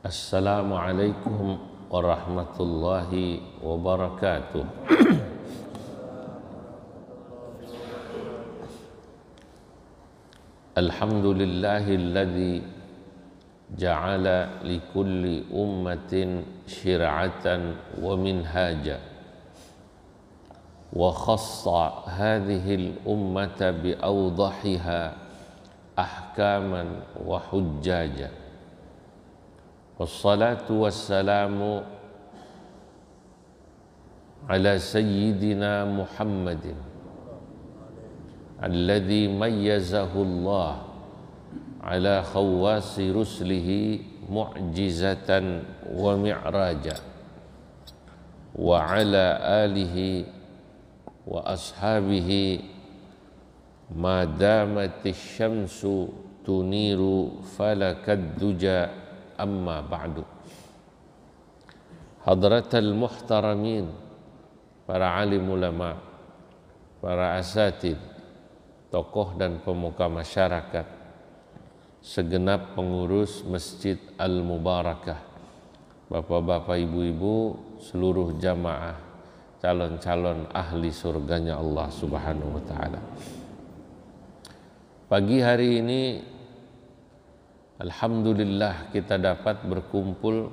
Assalamualaikum warahmatullahi wabarakatuh. Alhamdulillahilladzi ja'ala likulli ummatin syir'atan wa minhaja wa khassa hadhil ummata bi awdahiha ahkaman wa hujjaja. Wassalatu wassalamu ala sayyidina Muhammadin alladzi mayyazahu Allah ala khawasi ruslihi mu'jizatan wa mi'raja wa ala alihi wa ashabihi ma damatis syamsu tuniru falakad duja, amma ba'du. Hadratal muhtaramin, para alim ulama, para asatid, tokoh dan pemuka masyarakat, segenap pengurus Masjid Al-Mubarakah, bapak-bapak, ibu-ibu, seluruh jamaah, calon-calon ahli surganya Allah Subhanahu wa ta'ala. Pagi hari ini alhamdulillah kita dapat berkumpul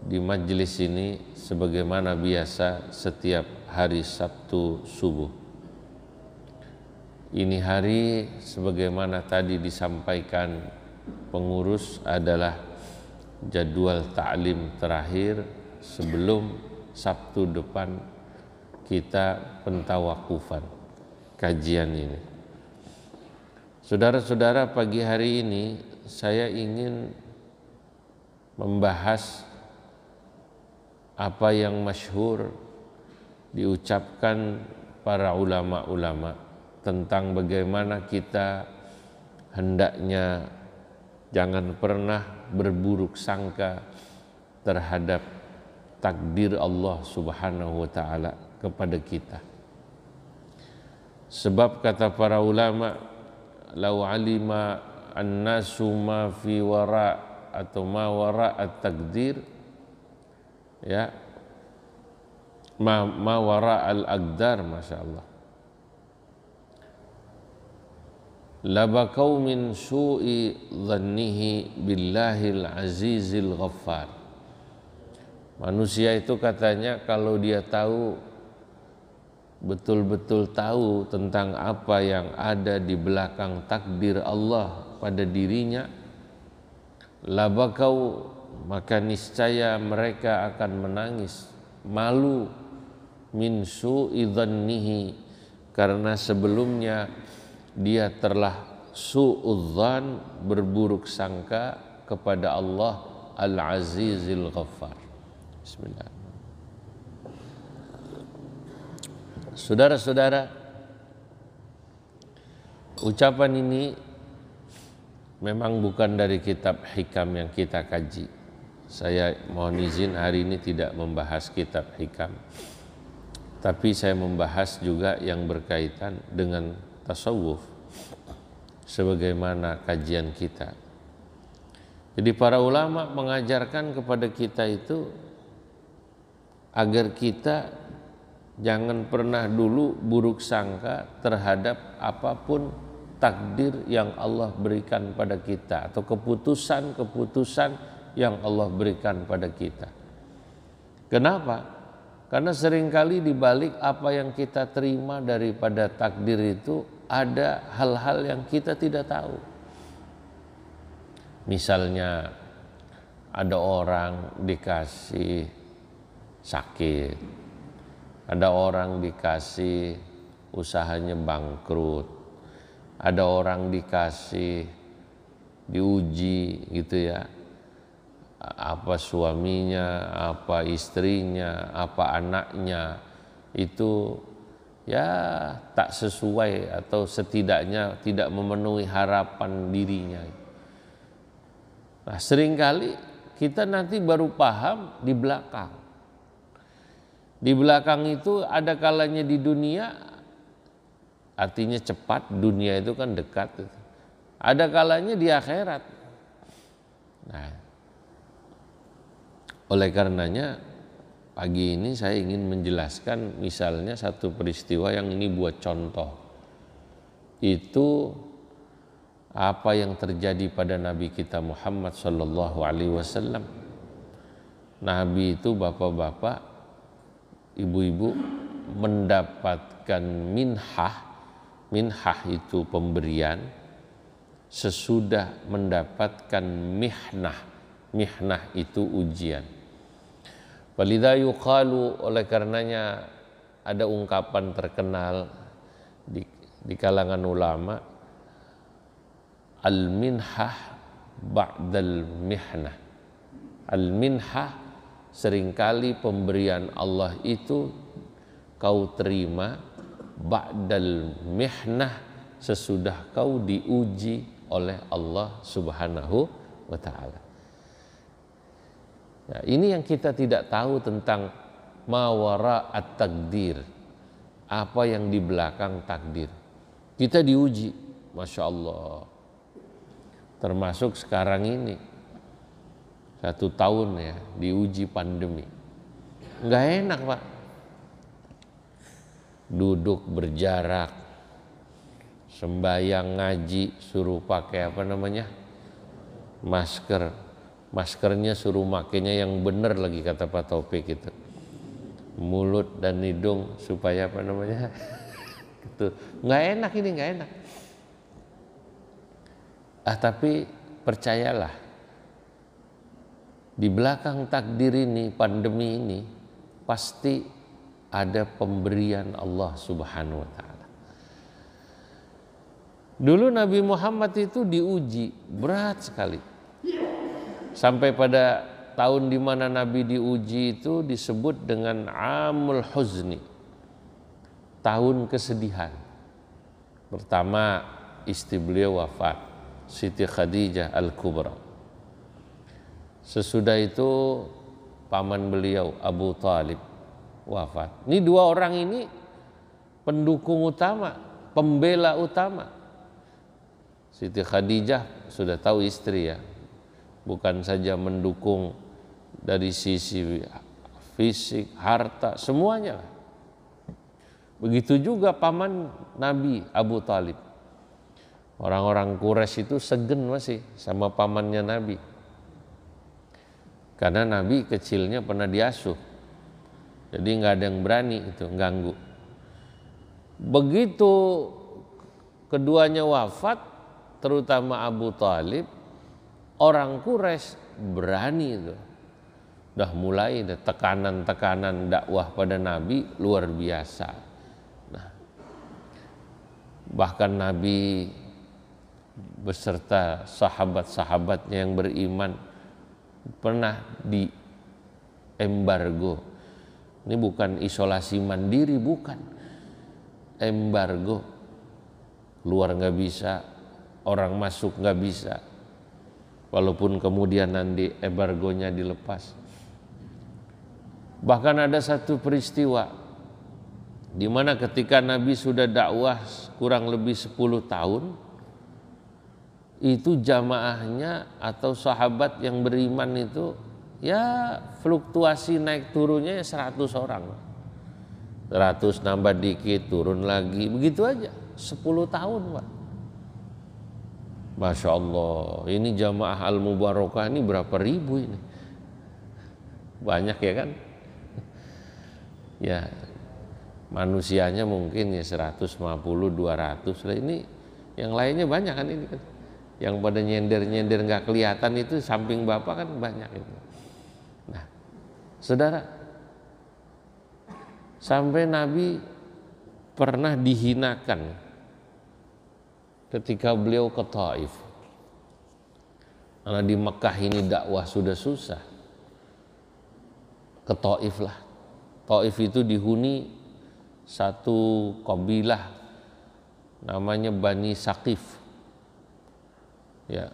di majelis ini sebagaimana biasa setiap hari Sabtu subuh. Ini hari sebagaimana tadi disampaikan pengurus adalah jadwal ta'lim terakhir sebelum Sabtu depan kita pentawakufan kajian ini. Saudara-saudara, pagi hari ini saya ingin membahas apa yang masyhur diucapkan para ulama-ulama tentang bagaimana kita hendaknya jangan pernah berburuk sangka terhadap takdir Allah Subhanahu wa ta'ala kepada kita. Sebab kata para ulama, lau alima an-nasu ma fi wara atau ma wara at-takdir, ya, ma wara al-aqdar, masya Allah, labakau min su'i dhannihi billahil azizil ghaffar. Manusia itu katanya kalau dia tahu, betul-betul tahu tentang apa yang ada di belakang takdir Allah pada dirinya, labakau, maka niscaya mereka akan menangis, malu, min su'i dhannihi, karena sebelumnya dia telah su'udzan, berburuk sangka kepada Allah Al-Azizil Ghaffar. Bismillah. Saudara-saudara, ucapan ini memang bukan dari kitab hikam yang kita kaji. Saya mohon izin hari ini tidak membahas kitab hikam, tapi saya membahas juga yang berkaitan dengan tasawuf sebagaimana kajian kita. Jadi para ulama mengajarkan kepada kita itu agar kita jangan pernah dulu buruk sangka terhadap apapun takdir yang Allah berikan pada kita atau keputusan-keputusan yang Allah berikan pada kita. Kenapa? Karena seringkali di balik apa yang kita terima daripada takdir itu ada hal-hal yang kita tidak tahu. Misalnya ada orang dikasih sakit, ada orang dikasih usahanya bangkrut, ada orang dikasih diuji gitu ya, apa suaminya, apa istrinya, apa anaknya itu ya tak sesuai atau setidaknya tidak memenuhi harapan dirinya. Nah, seringkali kita nanti baru paham di belakang. Di belakang itu ada kalanya di dunia, artinya cepat, dunia itu kan dekat. Ada kalanya di akhirat. Nah, Oleh karenanya pagi ini saya ingin menjelaskan misalnya satu peristiwa yang ini buat contoh. Itu apa yang terjadi pada Nabi kita Muhammad sallallahu alaihi wasallam. Nabi itu bapak-bapak, ibu-ibu mendapatkan minhah. Minhah itu pemberian sesudah mendapatkan mihnah. Mihnah itu ujian. Walidha yuqalu, oleh karenanya ada ungkapan terkenal di kalangan ulama, al-minhah ba'dal mihnah. Al-minhah, seringkali pemberian Allah itu kau terima ba'dal mihnah, sesudah kau diuji oleh Allah Subhanahu wa ta'ala. Ya, ini yang kita tidak tahu tentang mawara at-takdir, apa yang di belakang takdir. Kita diuji, Masya Allah. Termasuk sekarang ini 1 tahun ya, diuji pandemi. Nggak enak Pak, duduk berjarak, sembahyang ngaji suruh pakai apa namanya, masker. Maskernya suruh makainya yang benar lagi, kata Pak Taufik itu, mulut dan hidung supaya apa namanya gitu. Nggak enak, ini nggak enak. Tapi percayalah, di belakang takdir ini, pandemi ini, pasti ada pemberian Allah Subhanahu wa ta'ala. Dulu Nabi Muhammad itu diuji berat sekali. Sampai pada tahun di mana Nabi diuji itu disebut dengan Amul Huzni, tahun kesedihan. Pertama, istri beliau wafat, Siti Khadijah Al-Kubra. Sesudah itu paman beliau Abu Talib wafat. Ini 2 orang ini pendukung utama, pembela utama. Siti Khadijah sudah tahu istri ya, bukan saja mendukung dari sisi fisik, harta, semuanya. Begitu juga paman Nabi Abu Talib. Orang-orang Quraisy itu segen masih sama pamannya Nabi. Karena Nabi kecilnya pernah diasuh. Jadi nggak ada yang berani itu ganggu. Begitu keduanya wafat, terutama Abu Talib, orang Quraisy berani itu. Udah mulai tekanan-tekanan dakwah pada Nabi luar biasa. Nah, bahkan Nabi beserta sahabat-sahabatnya yang beriman pernah di embargo. Ini bukan isolasi mandiri, bukan. Embargo. Keluar nggak bisa, orang masuk nggak bisa. Walaupun kemudian nanti embargonya dilepas. Bahkan ada satu peristiwa di mana ketika Nabi sudah dakwah kurang lebih 10 tahun, itu jamaahnya atau sahabat yang beriman itu ya fluktuasi naik turunnya 100 orang. 100 nambah dikit, turun lagi, begitu aja 10 tahun Pak. Masya Allah, ini jamaah Al-Mubarakah ini berapa ribu ini? Banyak ya kan? Ya, manusianya mungkin ya 150, 200 lah, ini yang lainnya banyak kan ini kan? Yang pada nyender-nyender nggak kelihatan itu samping Bapak kan banyak itu. Nah, saudara, sampai Nabi pernah dihinakan ketika beliau ke Taif. Karena di Mekah ini dakwah sudah susah, ke Taif lah. Taif itu dihuni satu kabilah namanya Bani Saqif. Ya,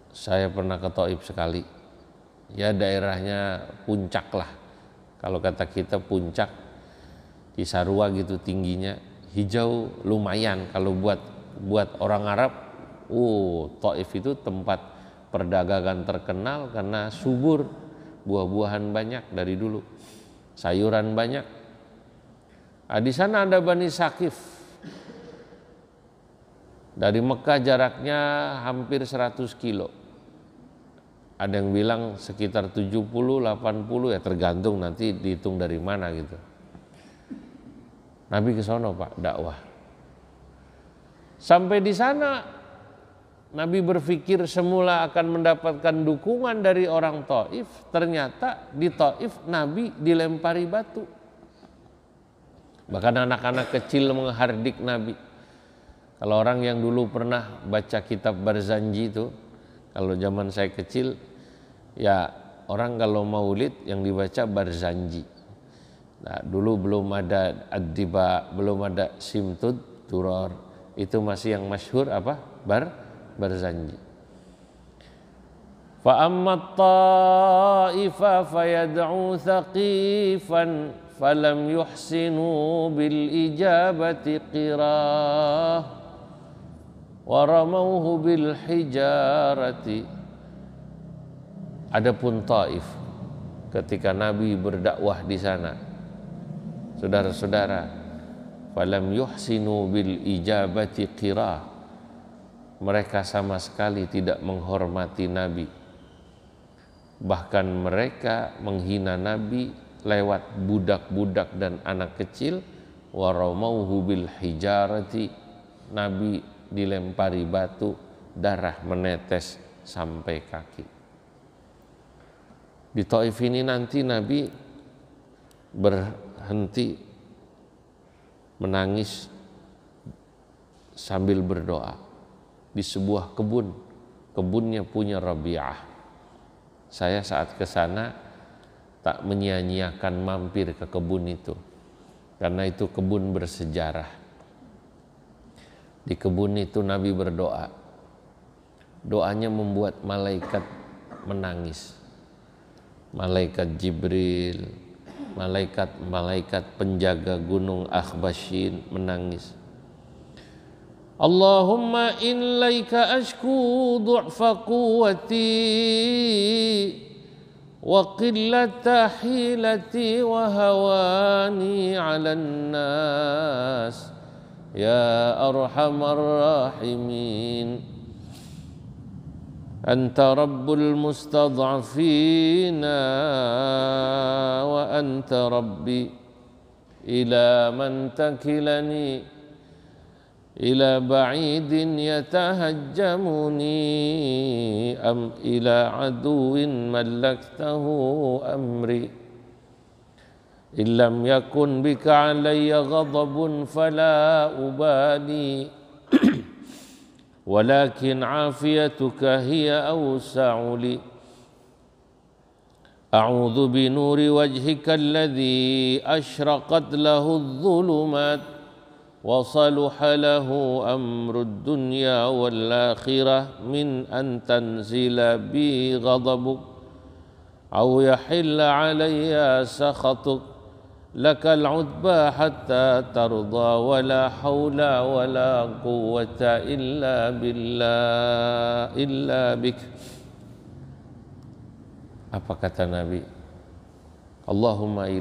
saya pernah ke Taif sekali. Ya, daerahnya puncak lah. Kalau kata kita puncak Cisarua gitu tingginya, hijau lumayan kalau buat orang Arab. Taif itu tempat perdagangan terkenal karena subur, buah-buahan banyak dari dulu, sayuran banyak. Di sana ada Bani Saqif. Dari Mekah jaraknya hampir 100 kilo. Ada yang bilang sekitar 70, 80, ya tergantung nanti dihitung dari mana gitu. Nabi ke sono Pak, dakwah. Sampai di sana Nabi berpikir semula akan mendapatkan dukungan dari orang Taif. Ternyata di Taif Nabi dilempari batu. Bahkan anak-anak kecil menghardik Nabi. Kalau orang yang dulu pernah baca kitab Barzanji itu, kalau zaman saya kecil, ya orang kalau maulid yang dibaca Barzanji. Nah, dulu belum ada Ad-Diba, belum ada Simtud, Duror. Itu masih yang masyhur apa? Barzanji. Fa amma ta'ifa fayad'u thaqifan falam yuhsinu bil ijabati qirah wa ramauhu bil hijarati. Adapun Taif, ketika Nabi berdakwah di sana, saudara-saudara, falam yuhsinu bil ijabati qirah, mereka sama sekali tidak menghormati Nabi. Bahkan mereka menghina Nabi lewat budak-budak dan anak kecil. Wa ramauhu bil hijarati, Nabi dilempari batu, darah menetes sampai kaki. Di Taif ini nanti Nabi berhenti menangis sambil berdoa di sebuah kebunnya punya Rabi'ah. Saya saat ke sana tak menyia-nyiakan mampir ke kebun itu, karena itu kebun bersejarah. Di kebun itu Nabi berdoa. Doanya membuat malaikat menangis. Malaikat Jibril, malaikat penjaga gunung Akhbashin menangis. Allahumma ilaika ashku du'fa quwwati wa qillata hilati wa hawani 'alan nas ya arhamar rahimin. Anta rabbul mustad'afina wa anta rabbi ila man takilani ila ba'idin yatahajjamuni am ila aduwin mallaktahu amri illam yakun bika alayya ghadabun fala ubali walakin afiyatuka hiya awsa'u li a'udzu bi nuri wajhika alladhi ashraqat lahu adh-dhulumat wa salaha lahu amru ad-dunya wal akhirah min an tanzila bi ghadabuk aw yahilla alayya sakhatuk lakal udba hatta tarda wala hawla wala quwwata illa billah illa bik. Apa kata Nabi? Allahumma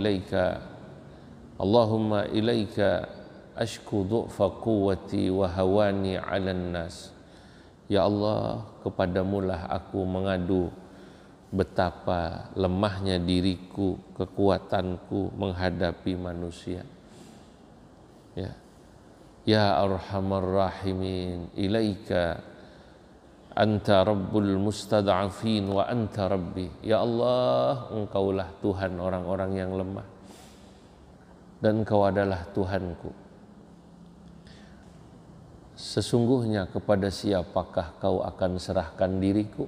ilaika ashku du'fa quwwati wa hawani 'alan nas. Ya Allah, kepadamulah aku mengadu betapa lemahnya diriku, kekuatanku menghadapi manusia. Ya Arhamar Rahimin, ilaika anta rabbul mustad'afin wa anta rabbi. Ya Allah, engkaulah Tuhan orang-orang yang lemah dan engkau adalah Tuhanku. Sesungguhnya kepada siapakah kau akan serahkan diriku?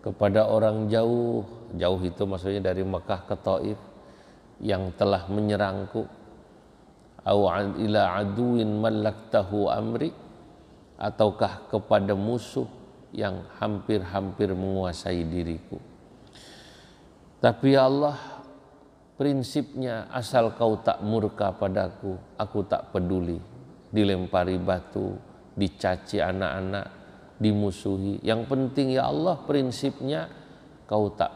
Kepada orang jauh itu maksudnya dari Mekah ke Taif yang telah menyerangku, au ila aduwin mallaktahu amri, ataukah kepada musuh yang hampir-hampir menguasai diriku. Tapi ya Allah, prinsipnya asal kau tak murka padaku, aku tak peduli. Dilempari batu, dicaci anak-anak, dimusuhi. Yang penting ya Allah, prinsipnya kau tak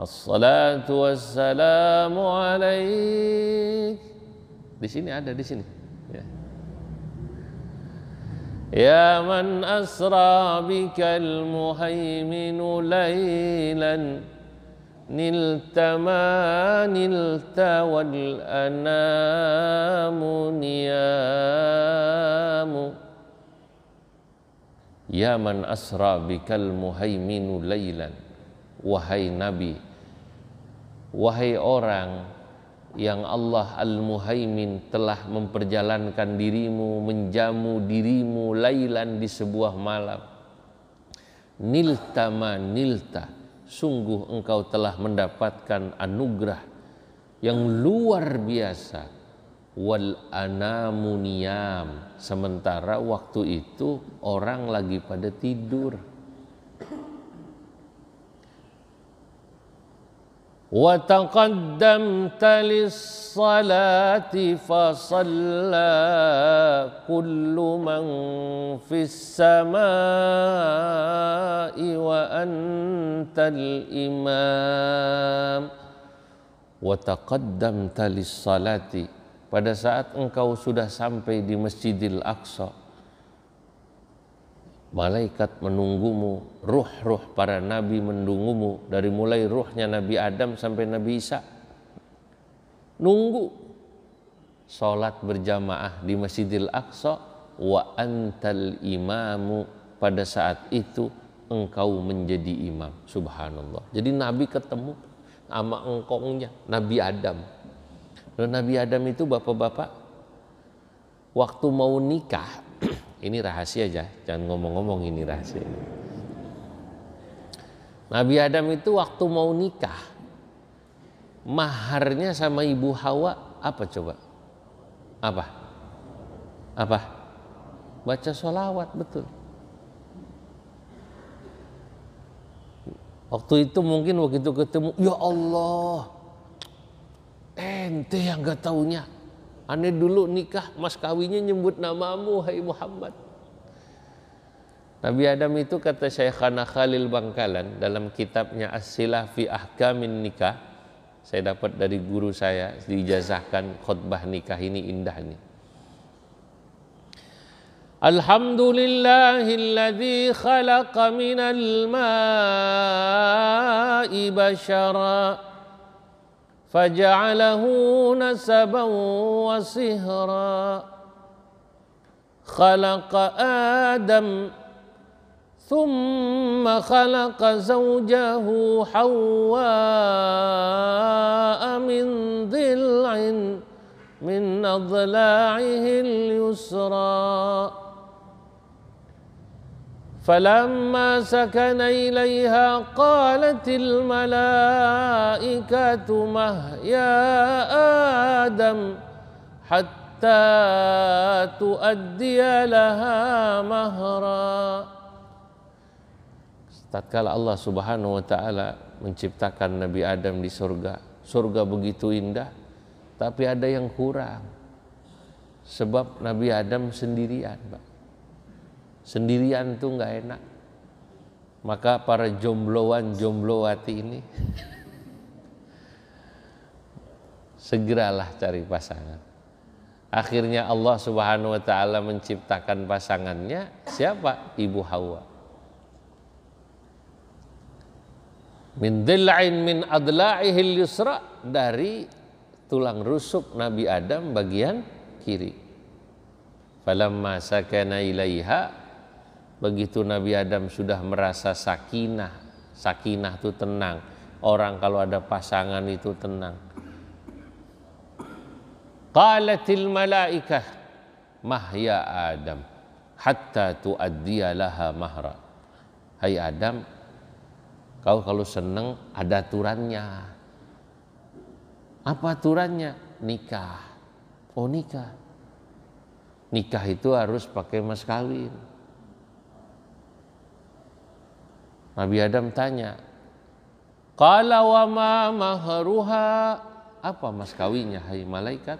Assalatu wassalamu alaik. Di sini ada, di sini. Ya. Ya man asra bikal muhaiminu laylan nilta ma nilta wal anamu niyamu. Ya man asra bikal muhaiminu laylan. Wahai Nabi, wahai orang yang Allah Al-Muhaimin telah memperjalankan dirimu, menjamu dirimu lailan di sebuah malam. Nilta ma nilta, sungguh engkau telah mendapatkan anugerah yang luar biasa. Wal anamu niyam, sementara waktu itu orang lagi pada tidur. Wa taqaddamta lis-salati fa shalla kullu man fis samai wa antal imam. Wa taqaddamta lis-salati, pada saat engkau sudah sampai di Masjidil Aqsa, malaikat menunggumu, ruh-ruh para nabi menunggumu, dari mulai ruhnya Nabi Adam sampai Nabi Isa. Nunggu sholat berjamaah di Masjidil Aqsa. Wa antal imamu, pada saat itu engkau menjadi imam. Subhanallah. Jadi Nabi ketemu sama engkongnya Nabi Adam. Dan Nabi Adam itu bapak-bapak waktu mau nikah, ini rahasia aja, jangan ngomong-ngomong, ini rahasia. Nabi Adam itu waktu mau nikah, maharnya sama Ibu Hawa apa coba? Apa? Baca sholawat, betul. Waktu itu mungkin begitu ketemu, ya Allah, ente yang gak taunya. Aneh dulu nikah, mas kawinnya nyebut namamu, hai Muhammad. Nabi Adam itu, kata Syekhana Khalil Bangkalan dalam kitabnya As-Silah fi Ahkamin Nikah, saya dapat dari guru saya, diijazahkan khutbah nikah ini indah nih. Alhamdulillahilladzi khalaqa minal ma'i basyara فجعله نسبا وصهرا خلق آدم ثم خلق زوجه حواء من ضلع من أضلاعه اليسرى فلما سكن إليها قالت الملائكة مه يا آدم حتى تؤدي لها مهرا. Tatkala Allah Subhanahu wa taala menciptakan Nabi Adam di surga, surga begitu indah, tapi ada yang kurang. Sebab Nabi Adam sendirian, Pak. Sendirian tuh nggak enak. Maka para jombloan jomblowati ini segeralah cari pasangan. Akhirnya Allah Subhanahu wa taala menciptakan pasangannya siapa? Ibu Hawa. Min dhil'in min adla'ihil yusra, dari tulang rusuk Nabi Adam bagian kiri. Falamma sakana ilaiha, begitu Nabi Adam sudah merasa sakinah, sakinah itu tenang. Orang kalau ada pasangan itu tenang. Qalatil malaikah mah ya Adam hatta tuaddiya laha mahra. Hai Adam, kau kalau senang ada aturannya. Apa aturannya? Nikah. Oh nikah. Nikah itu harus pakai mas kawin. Nabi Adam tanya, qala wa ma mahruha, apa mas kawinnya hai malaikat?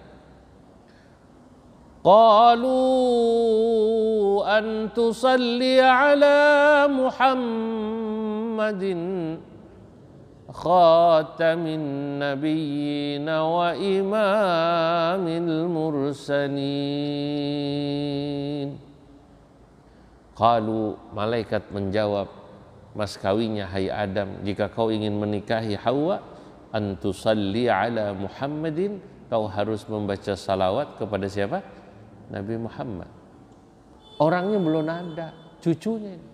Qalu an tusalli ala Muhammadin khatamin nabiyyin wa imamil mursalin. Qalu, malaikat menjawab mas kawinnya, hai Adam, jika kau ingin menikahi Hawa, antusalli ala Muhammadin, kau harus membaca salawat kepada siapa? Nabi Muhammad. Orangnya belum ada, cucunya ini.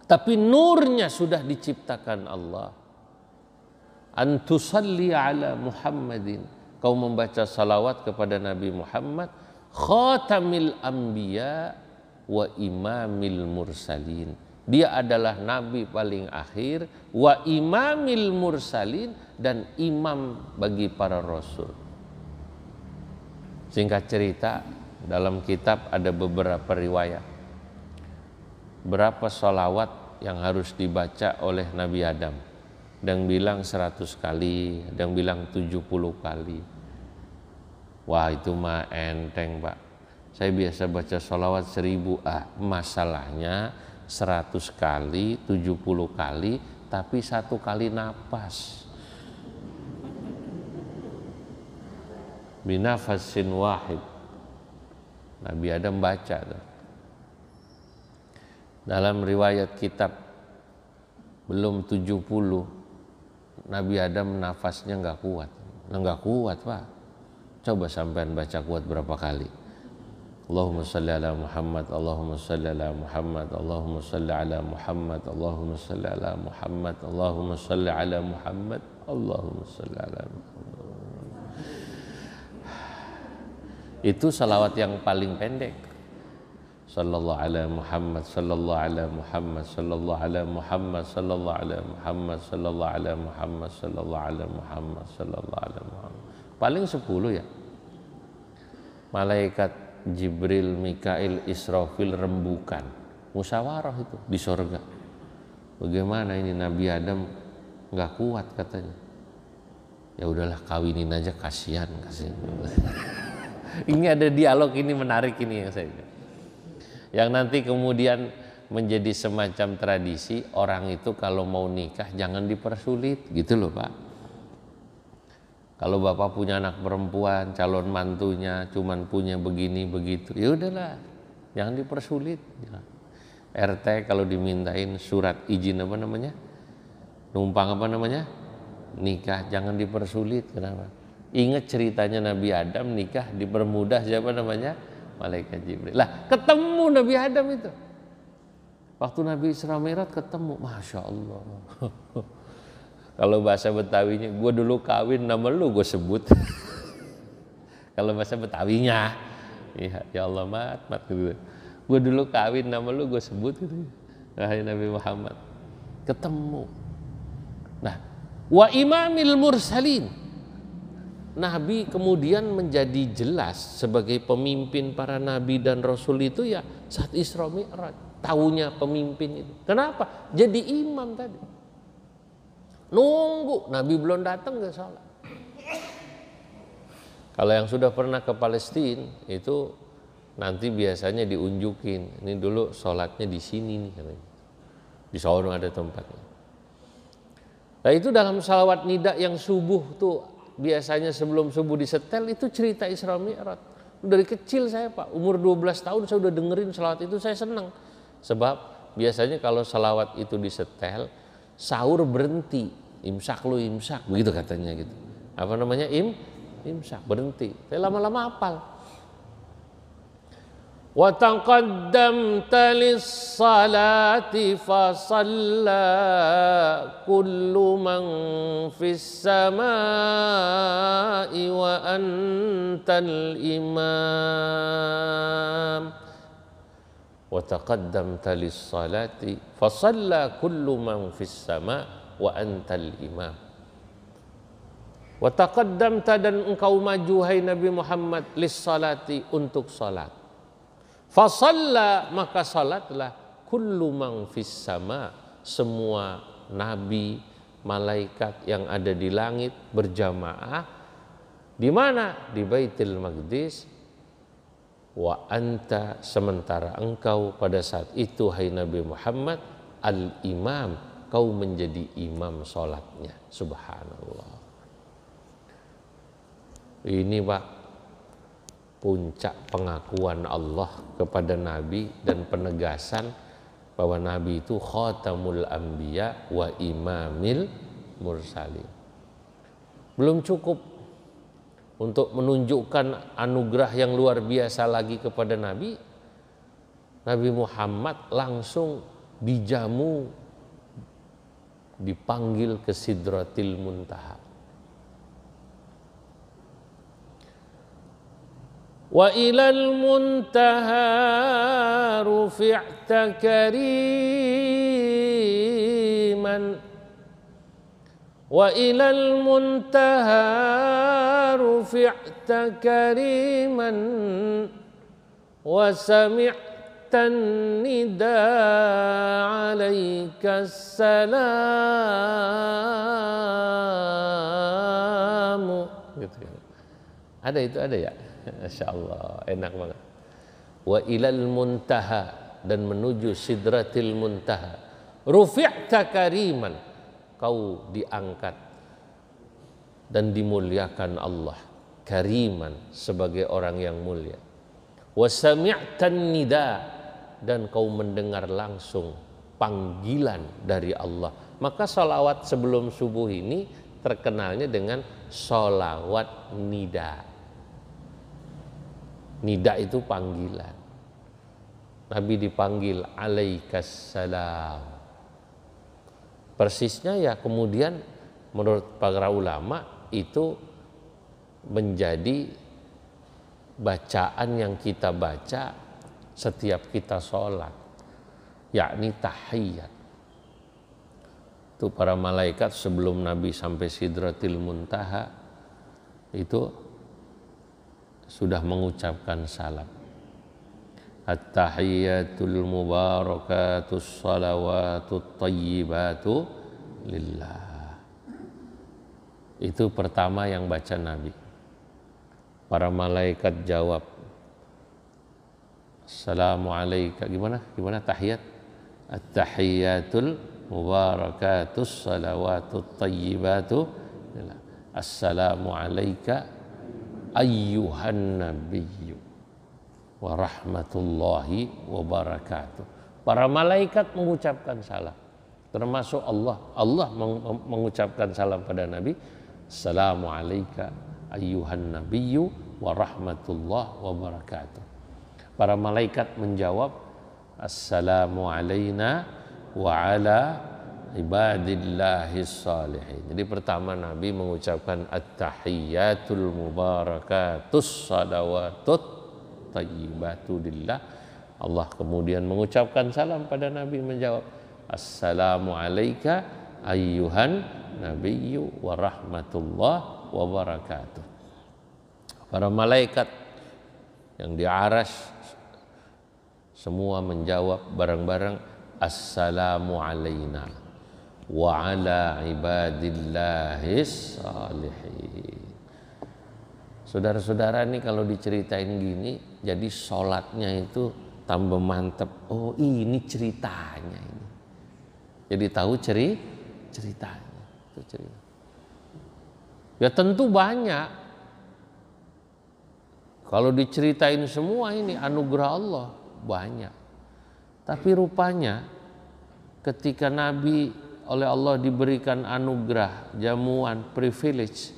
Tapi nurnya sudah diciptakan Allah. Antusalli ala Muhammadin, kau membaca salawat kepada Nabi Muhammad, khatamil anbiya wa imamil mursalin. Dia adalah nabi paling akhir, wa imamil mursalin, dan imam bagi para rasul. Singkat cerita, dalam kitab ada beberapa riwayat berapa sholawat yang harus dibaca oleh Nabi Adam. Ada yang bilang 100 kali, ada yang bilang 70 kali. Wah, itu mah enteng, Pak. Saya biasa baca sholawat 1000. Masalahnya 100 kali, 70 kali, tapi 1 kali napas. Binafasin wahid. Nabi Adam baca tuh. Dalam riwayat kitab belum 70, Nabi Adam nafasnya nggak kuat. Nggak kuat, Pak. Coba sampean baca kuat berapa kali? Allahumma salli ala Muhammad, Allahumma salli ala Muhammad, Allahumma salli ala Muhammad, Allahumma salli ala Muhammad, Allahumma salli ala Muhammad, Allahumma salli ala Muhammad. Itu salawat yang paling pendek. Sallallahu ala Muhammad, sallallahu ala Muhammad, sallallahu ala Muhammad, sallallahu ala Muhammad, sallallahu ala Muhammad, sallallahu ala Muhammad, sallallahu ala Muhammad. Paling 10 ya. Malaikat Jibril, Mikail, Israfil rembukan, musyawarah itu di sorga. Bagaimana ini Nabi Adam nggak kuat katanya. Ya udahlah, kawinin aja, kasihan. Ini ada dialog ini menarik ini yang saya. Yang nanti kemudian menjadi semacam tradisi, orang itu kalau mau nikah jangan dipersulit, gitu loh Pak. Kalau Bapak punya anak perempuan, calon mantunya cuman punya begini begitu, ya udahlah, jangan dipersulit. RT kalau dimintain surat izin apa namanya, numpang apa namanya, nikah, jangan dipersulit. Kenapa? Ingat ceritanya Nabi Adam nikah dipermudah, siapa namanya? Malaikat Jibril. Lah ketemu Nabi Adam itu. Waktu Nabi Isra Mi'raj ketemu, Masya Allah. Kalau bahasa Betawinya, gue dulu kawin nama lu gue sebut. Kalau bahasa Betawinya, ya Allah mat gitu. Gue dulu kawin nama lu gue sebut gitu. Wahai Nabi Muhammad. Ketemu. Nah, wa imamil mursalin. Nabi kemudian menjadi jelas sebagai pemimpin para nabi dan rasul itu ya saat Isra Mi'raj. Taunya pemimpin itu. Kenapa? Jadi imam tadi. Nunggu, Nabi belum datang ke sholat. Kalau yang sudah pernah ke Palestina itu nanti biasanya diunjukin. Ini dulu sholatnya di sini nih, di sono ada tempatnya. Nah itu dalam salawat nida yang subuh tuh biasanya sebelum subuh disetel itu cerita Isra Mi'raj. Dari kecil saya Pak, umur 12 tahun saya udah dengerin salawat itu, saya senang. Sebab biasanya kalau salawat itu disetel, sahur berhenti, imsak lu imsak, begitu katanya gitu. Apa namanya imsak, berhenti. Saya lama-lama hafal. Wa taqaddamta lis-salati fa shalla kullu man fis samai wa antal imam. Wa taqaddamta lis-salati fa shalla kullu man fis sama' wa antal imam. Wa taqaddamta, dan engkau maju hai Nabi Muhammad, lis-salati, untuk salat. Fa shalla, maka salatlah, kullu man fis sama', semua nabi, malaikat yang ada di langit berjamaah. Di mana? Di Baitul Maqdis. Wa anta, sementara engkau pada saat itu hai Nabi Muhammad, al-imam, kau menjadi imam sholatnya. Subhanallah. Ini Pak, puncak pengakuan Allah kepada Nabi dan penegasan bahwa Nabi itu khatamul anbiya wa imamil mursalin. Belum cukup untuk menunjukkan anugerah yang luar biasa lagi kepada Nabi. Nabi Muhammad langsung dijamu, dipanggil ke Sidratil Muntaha. Wa ilal muntaha rufi'ta kariman, wa ilal muntaha rufi'ta kariman, wa sami'ta nida alaika salamu. Gitu. Ada itu, ada ya? Masya Allah, enak banget. Wa ilal muntaha, dan menuju sidratil muntaha. Rufi'ta kariman, kau diangkat dan dimuliakan Allah. Kariman, sebagai orang yang mulia. Wa sami'tan nida, dan kau mendengar langsung panggilan dari Allah. Maka sholawat sebelum subuh ini terkenalnya dengan sholawat nida. Nida itu panggilan. Nabi dipanggil alaikassalam. Persisnya ya kemudian menurut para ulama itu menjadi bacaan yang kita baca setiap kita sholat, yakni tahiyat. Itu para malaikat sebelum Nabi sampai Sidratil Muntaha itu sudah mengucapkan salam. At-tahiyyatul mubarakatus salawatut tayyibatu lillah. Itu pertama yang baca Nabi. Para malaikat jawab, Assalamualaikum. Gimana tahiyat? At-tahiyyatul mubarakatus salawatut tayyibatu lillah. Assalamualaikum ayyuhan nabiyyu wa rahmatullahi wa barakatuh. Para malaikat mengucapkan salam, termasuk Allah mengucapkan salam pada Nabi. Assalamu alayka ayyuhan nabiyyu wa rahmatullahi wa barakatuh. Para malaikat menjawab, Assalamu alayna wa ala ibadillahis salihin. Jadi pertama Nabi mengucapkan at-tahiyyatul mubarakatus salawatut tayyibatu lillah. Allah kemudian mengucapkan salam pada Nabi, menjawab Assalamu alayka ayyuhan nabiyyu wa rahmatullah wa barakatuh. Para malaikat yang di Arasy semua menjawab bareng-bareng Assalamu alayna wa ala ibadillahis salihin. Saudara-saudara, ini kalau diceritain gini, jadi sholatnya itu tambah mantep. Oh, ini ceritanya ini. Jadi tahu ceritanya. Itu cerita. Ya tentu banyak. Kalau diceritain semua ini anugerah Allah banyak. Tapi rupanya ketika Nabi oleh Allah diberikan anugerah, jamuan, privilege,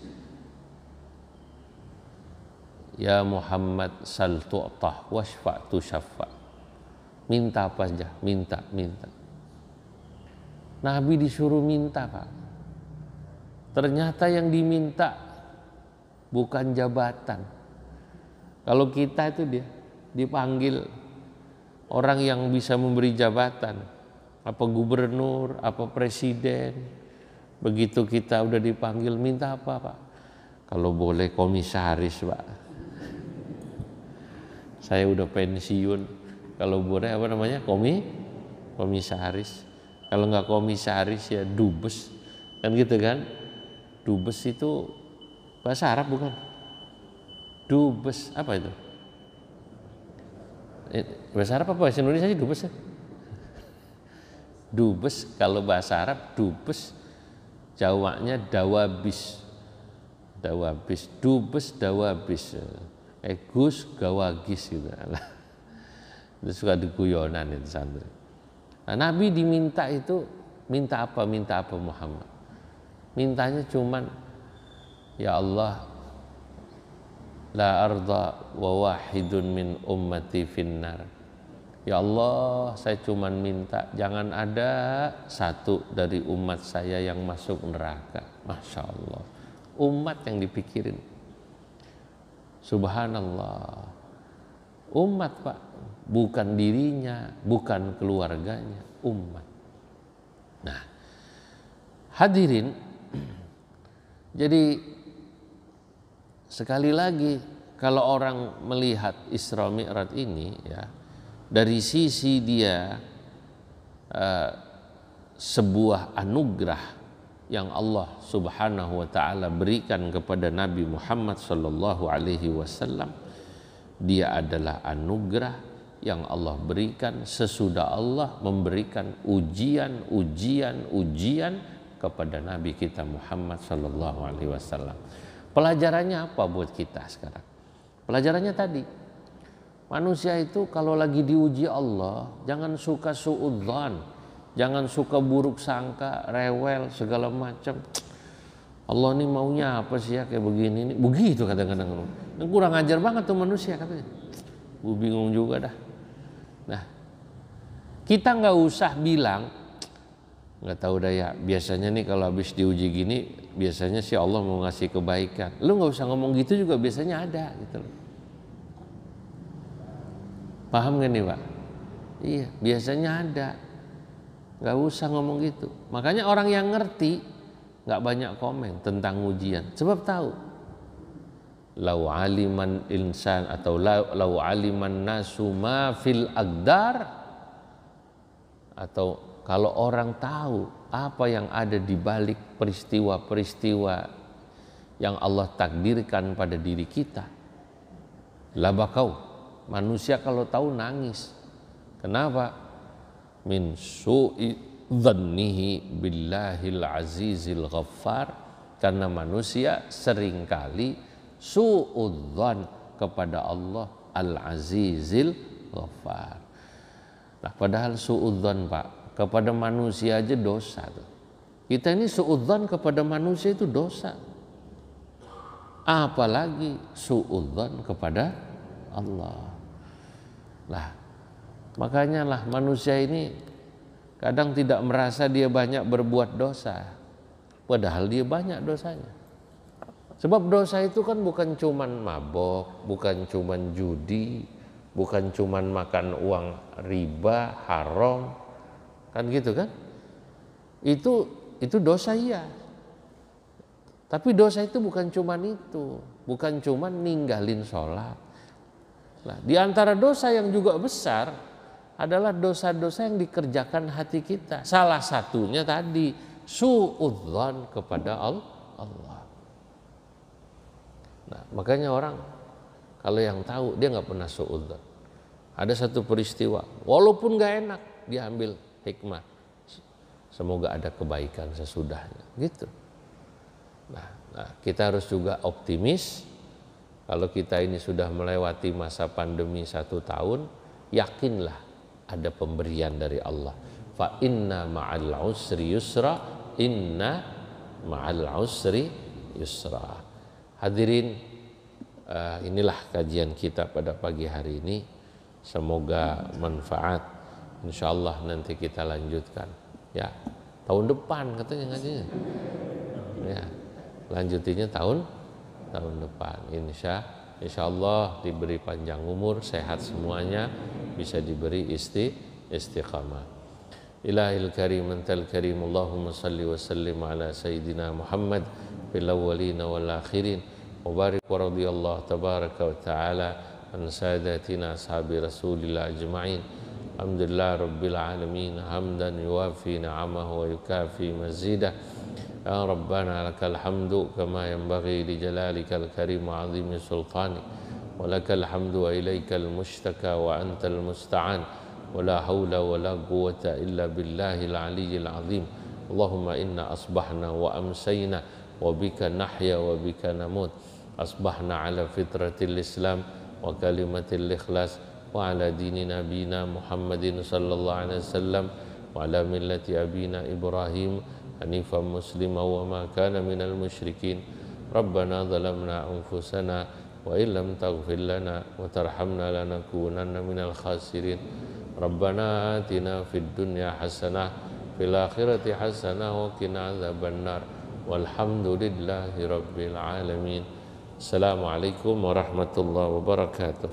ya Muhammad sal tu'tah washfa' tu syafa'. Minta apa saja, minta. Nabi disuruh minta, Pak. Ternyata yang diminta bukan jabatan. Kalau kita itu dia dipanggil orang yang bisa memberi jabatan, apa gubernur, apa presiden. Begitu kita udah dipanggil, minta apa, Pak? Kalau boleh komisaris, Pak. Saya udah pensiun. Kalau boleh apa namanya? Komisaris. Kalau nggak komisaris ya dubes. Kan gitu kan? Dubes itu bahasa Arab bukan? Dubes apa itu? Bahasa Arab apa bahasa Indonesia sih dubes ya? Dubes kalau bahasa Arab dubes, Jawanya dawabis. Dawabis, dubes dawabis. Gus gawagis gitu. Itu suka diguyonan itu santri. Nah, Nabi diminta itu, minta apa Muhammad? Mintanya cuman, ya Allah, la arda wa wahidun min ummati finnar. Ya Allah, saya cuman minta jangan ada satu dari umat saya yang masuk neraka. Masya Allah, umat yang dipikirin. Subhanallah, umat Pak, bukan dirinya, bukan keluarganya, umat. Nah, hadirin, jadi sekali lagi kalau orang melihat Isra Mi'raj ini ya, dari sisi dia sebuah anugerah yang Allah Subhanahu wa taala berikan kepada Nabi Muhammad sallallahu alaihi wasallam, dia adalah anugerah yang Allah berikan sesudah Allah memberikan ujian kepada Nabi kita Muhammad sallallahu alaihi wasallam. Pelajarannya apa buat kita sekarang? Pelajarannya tadi, manusia itu kalau lagi diuji Allah jangan suka suudzon, jangan suka buruk sangka, rewel segala macam. Allah ini maunya apa sih ya kayak begini nih? Begitu kadang-kadang. Kurang ajar banget tuh manusia katanya. Gue bingung juga dah. Nah, kita nggak usah bilang, nggak tahu dah ya. Biasanya nih kalau habis diuji gini, biasanya sih Allah mau ngasih kebaikan. Lu nggak usah ngomong gitu juga, biasanya ada gitu loh. Paham gak nih Pak? Iya, biasanya ada. Gak usah ngomong gitu. Makanya orang yang ngerti gak banyak komen tentang ujian. Sebab tahu, lau aliman insan atau lau aliman nasu ma fil aqdar, atau kalau orang tahu apa yang ada di balik peristiwa-peristiwa yang Allah takdirkan pada diri kita, labakau, manusia kalau tahu nangis. Kenapa? Min su'i dhannihi billahil azizil ghaffar, karena manusia seringkali su'udzan kepada Allah al-azizil ghaffar. Nah, padahal su'udzan Pak, kepada manusia aja dosa tuh. Kita ini su'udzan kepada manusia itu dosa, apalagi su'udzan kepada Allah. Lah, makanya lah manusia ini kadang tidak merasa dia banyak berbuat dosa, padahal dia banyak dosanya. Sebab dosa itu kan bukan cuman mabok, bukan cuman judi, bukan cuman makan uang riba, haram, kan gitu kan? Itu dosa iya. Tapi dosa itu bukan cuman itu, bukan cuman ninggalin sholat. Nah, di antara dosa yang juga besar adalah dosa-dosa yang dikerjakan hati kita. Salah satunya tadi suudzon kepada Allah. Nah, makanya orang kalau yang tahu dia nggak pernah suudzon. Ada satu peristiwa, walaupun nggak enak, dia ambil hikmah. Semoga ada kebaikan sesudahnya, gitu. Nah, kita harus juga optimis. Kalau kita ini sudah melewati masa pandemi 1 tahun, yakinlah ada pemberian dari Allah. Fa inna ma'al usri yusra, inna ma'al usri yusra. Hadirin, inilah kajian kita pada pagi hari ini. Semoga manfaat. Insyaallah nanti kita lanjutkan. Ya, tahun depan katanya ngajinya. Ya, lanjutinya tahun depan. Insyaallah diberi panjang umur, sehat semuanya, bisa diberi istiqamah. Ilahil karim antal karim, Allahumma salli wa sallim ala sayyidina Muhammad fil awwalin wal akhirin, wa barik wa radiyallahu tabaraka wa ta'ala an sadatina ashabi Rasulillah ajma'in. Alhamdulillah rabbil alamin, hamdan yuwafi ni'amahu wa yukafi mazidah. Ya Rabbana lakal hamdu kama yanbaghi li jalalikal karim wa azimi sultani, wa lakal hamdu wa ilaikal mushtaka wa antal musta'an, wa ولا حول ولا قوة إلا بالله العلي العظيم. اللهم إنا أصبحنا وأمسينا وبك نحيا وبك نموت. أصبحنا على فطرة الإسلام وكلمة الإخلاص وعلى دين نبينا محمد صلى الله عليه وسلم وعلى ملة أبينا إبراهيم حنيفا مسلما وما كان من المشركين. ربنا ظلمنا أنفسنا وإن لم تغفر لنا وترحمنا لنكونن من الخاسرين. ربنا آتنا في الدنيا حسنة في الآخرة حسنة وقنا عذاب النار والحمد لله رب العالمين. السلام عليكم ورحمة الله وبركاته.